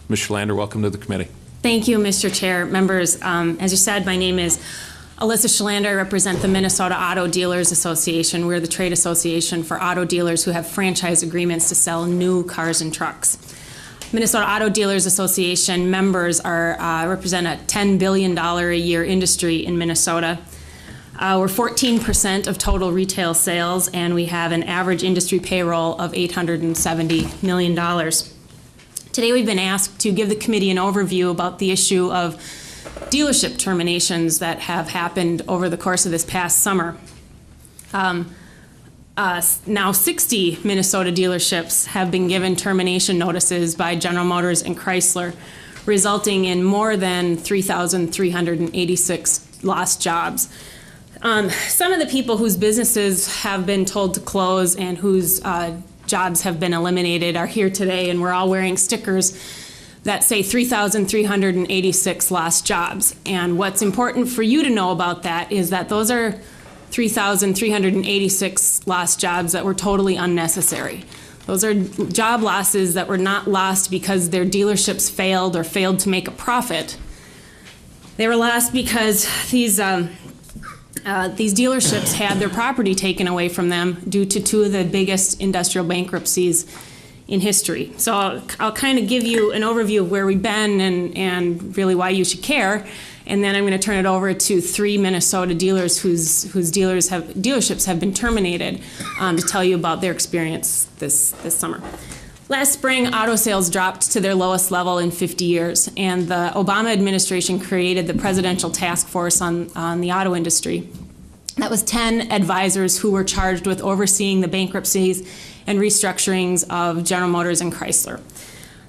Ms. Schlander, welcome to the committee. Thank you, Mr. Chair. Members, as you said, my name is Alyssa Schlander. I represent the Minnesota Auto Dealers Association. We're the trade association for auto dealers who have franchise agreements to sell new cars and trucks. Minnesota Auto Dealers Association members represent a $10 billion a year industry in Minnesota. We're 14% of total retail sales, and we have an average industry payroll of $870 million. Today we've been asked to give the committee an overview about the issue of dealership terminations that have happened over the course of this past summer. Now 60 Minnesota dealerships have been given termination notices by General Motors and Chrysler, resulting in more than 3,386 lost jobs. Some of the people whose businesses have been told to close and whose jobs have been eliminated are here today, and we're all wearing stickers that say 3,386 lost jobs. And what's important for you to know about that is that those are 3,386 lost jobs that were totally unnecessary. Those are job losses that were not lost because their dealerships failed or failed to make a profit. They were lost because these dealerships had their property taken away from them due to two of the biggest industrial bankruptcies in history. So I'll kind of give you an overview of where we've been and really why you should care. And then I'm going to turn it over to three Minnesota dealers whose dealerships have been terminated to tell you about their experience this summer. Last spring, auto sales dropped to their lowest level in 50 years, and the Obama administration created the Presidential Task Force on the auto industry. That was 10 advisors who were charged with overseeing the bankruptcies and restructurings of General Motors and Chrysler.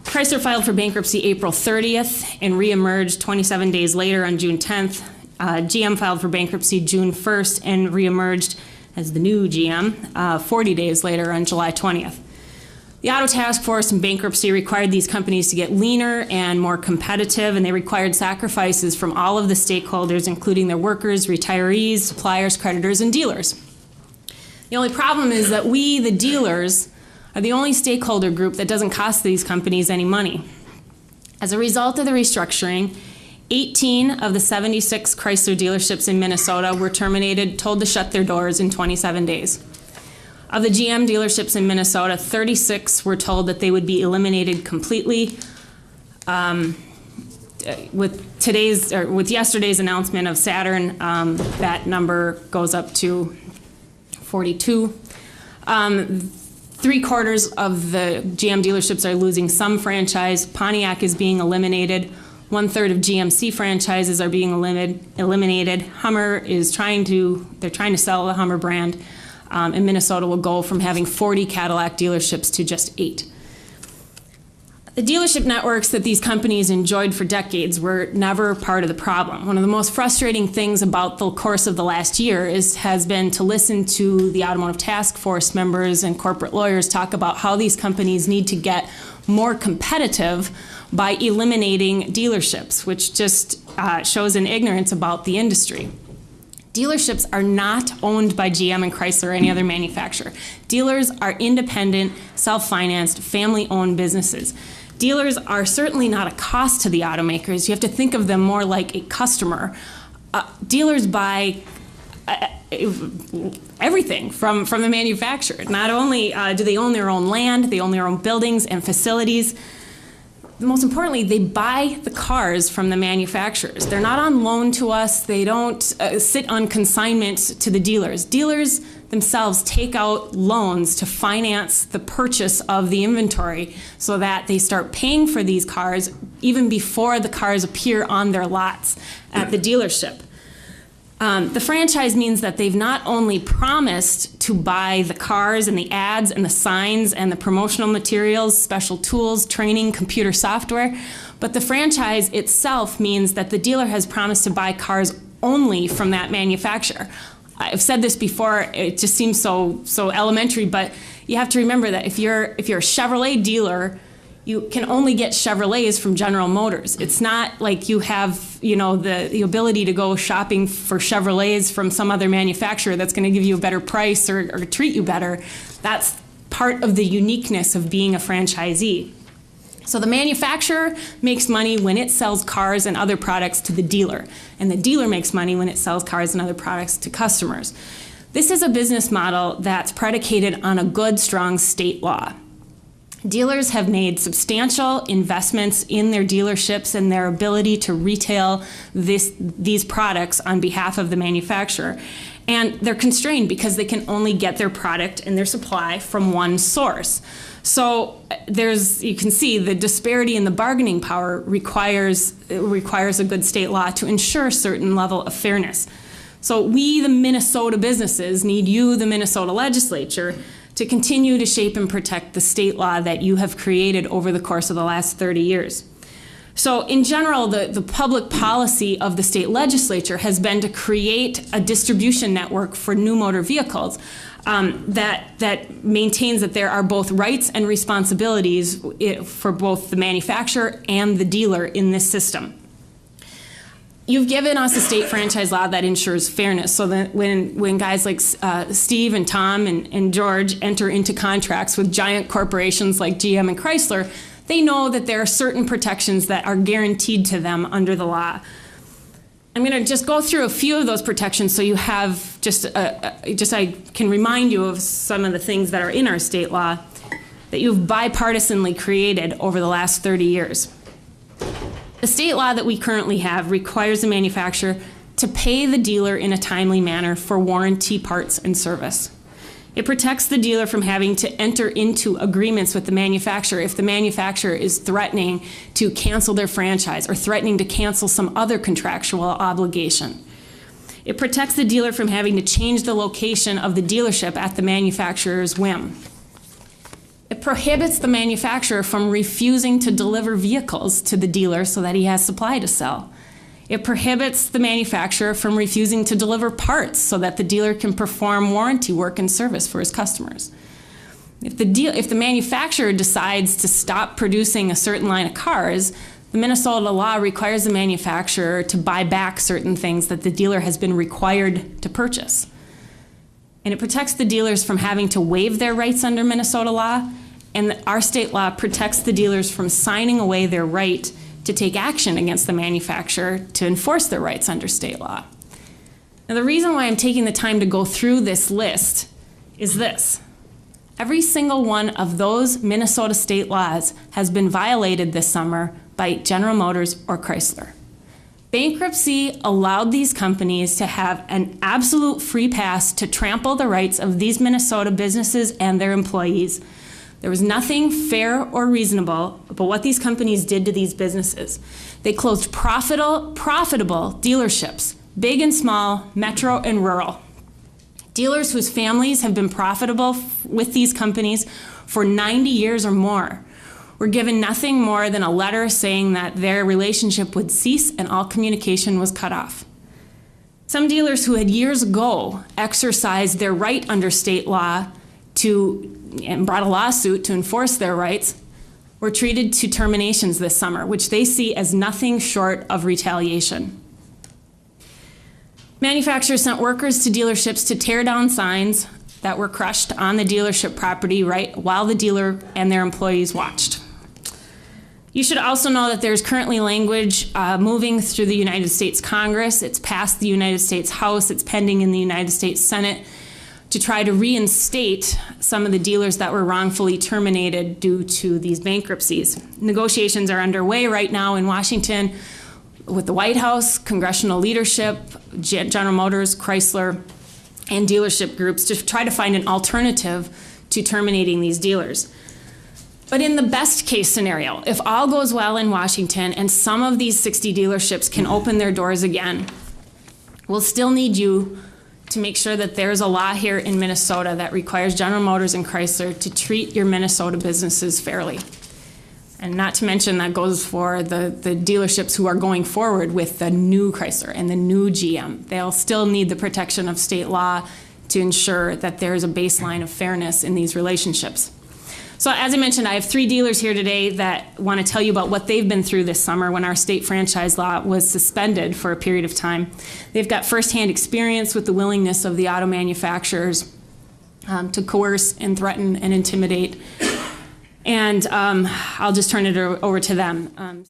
Chrysler filed for bankruptcy April 30th and reemerged 27 days later on June 10th. GM filed for bankruptcy June 1st and reemerged as the new GM 40 days later on July 20th. The Auto Task Force and bankruptcy required these companies to get leaner and more competitive, and they required sacrifices from all of the stakeholders, including their workers, retirees, suppliers, creditors, and dealers. The only problem is that we, the dealers, are the only stakeholder group that doesn't cost these companies any money. As a result of the restructuring, 18 of the 76 Chrysler dealerships in Minnesota were terminated, told to shut their doors in 27 days. Of the GM dealerships in Minnesota, 36 were told that they would be eliminated completely. With yesterday's announcement of Saturn, that number goes up to 42. 3/4 of the GM dealerships are losing some franchise. Pontiac is being eliminated. 1/3 of GMC franchises are being eliminated. Hummer is trying to sell the Hummer brand. And Minnesota will go from having 40 Cadillac dealerships to just 8. The dealership networks that these companies enjoyed for decades were never part of the problem. One of the most frustrating things about the course of the last year has been to listen to the Automotive Task Force members and corporate lawyers talk about how these companies need to get more competitive by eliminating dealerships, which just shows an ignorance about the industry. Dealerships are not owned by GM and Chrysler or any other manufacturer. Dealers are independent, self-financed, family-owned businesses. Dealers are certainly not a cost to the automakers. You have to think of them more like a customer. Dealers buy everything from the manufacturer. Not only do they own their own land, they own their own buildings and facilities. Most importantly, they buy the cars from the manufacturers. They're not on loan to us. They don't sit on consignment to the dealers. Dealers themselves take out loans to finance the purchase of the inventory so that they start paying for these cars even before the cars appear on their lots at the dealership. The franchise means that they've not only promised to buy the cars and the ads and the signs and the promotional materials, special tools, training, computer software, but the franchise itself means that the dealer has promised to buy cars only from that manufacturer. I've said this before, it just seems so elementary, but you have to remember that if you're a Chevrolet dealer, you can only get Chevrolets from General Motors. It's not like you have, the ability to go shopping for Chevrolets from some other manufacturer that's going to give you a better price or treat you better. That's part of the uniqueness of being a franchisee. So the manufacturer makes money when it sells cars and other products to the dealer, and the dealer makes money when it sells cars and other products to customers. This is a business model that's predicated on a good, strong state law. Dealers have made substantial investments in their dealerships and their ability to retail these products on behalf of the manufacturer. And they're constrained because they can only get their product and their supply from one source. So you can see the disparity in the bargaining power requires a good state law to ensure a certain level of fairness. So we, the Minnesota businesses, need you, the Minnesota legislature, to continue to shape and protect the state law that you have created over the course of the last 30 years. So in general, the public policy of the state legislature has been to create a distribution network for new motor vehicles that maintains that there are both rights and responsibilities for both the manufacturer and the dealer in this system. You've given us a state franchise law that ensures fairness, so that when guys like Steve and Tom and George enter into contracts with giant corporations like GM and Chrysler, they know that there are certain protections that are guaranteed to them under the law. I'm going to just go through a few of those protections so you have I can remind you of some of the things that are in our state law that you've bipartisanly created over the last 30 years. The state law that we currently have requires the manufacturer to pay the dealer in a timely manner for warranty, parts, and service. It protects the dealer from having to enter into agreements with the manufacturer if the manufacturer is threatening to cancel their franchise or threatening to cancel some other contractual obligation. It protects the dealer from having to change the location of the dealership at the manufacturer's whim. It prohibits the manufacturer from refusing to deliver vehicles to the dealer so that he has supply to sell. It prohibits the manufacturer from refusing to deliver parts so that the dealer can perform warranty work and service for his customers. If the manufacturer decides to stop producing a certain line of cars, the Minnesota law requires the manufacturer to buy back certain things that the dealer has been required to purchase. And it protects the dealers from having to waive their rights under Minnesota law, and our state law protects the dealers from signing away their right to take action against the manufacturer to enforce their rights under state law. Now, the reason why I'm taking the time to go through this list is this. Every single one of those Minnesota state laws has been violated this summer by General Motors or Chrysler. Bankruptcy allowed these companies to have an absolute free pass to trample the rights of these Minnesota businesses and their employees. There was nothing fair or reasonable about what these companies did to these businesses. They closed profitable dealerships, big and small, metro and rural. Dealers whose families have been profitable with these companies for 90 years or more were given nothing more than a letter saying that their relationship would cease and all communication was cut off. Some dealers who had years ago exercised their right under state law and brought a lawsuit to enforce their rights were treated to terminations this summer, which they see as nothing short of retaliation. Manufacturers sent workers to dealerships to tear down signs that were crushed on the dealership property while the dealer and their employees watched. You should also know that there's currently language moving through the United States Congress. It's passed the United States House. It's pending in the United States Senate to try to reinstate some of the dealers that were wrongfully terminated due to these bankruptcies. Negotiations are underway right now in Washington with the White House, congressional leadership, General Motors, Chrysler, and dealership groups to try to find an alternative to terminating these dealers. But in the best case scenario, if all goes well in Washington and some of these 60 dealerships can open their doors again, we'll still need you to make sure that there's a law here in Minnesota that requires General Motors and Chrysler to treat your Minnesota businesses fairly. And not to mention that goes for the dealerships who are going forward with the new Chrysler and the new GM. They'll still need the protection of state law to ensure that there's a baseline of fairness in these relationships. So as I mentioned, I have 3 dealers here today that want to tell you about what they've been through this summer when our state franchise law was suspended for a period of time. They've got firsthand experience with the willingness of the auto manufacturers to coerce and threaten and intimidate And I'll just turn it over to them.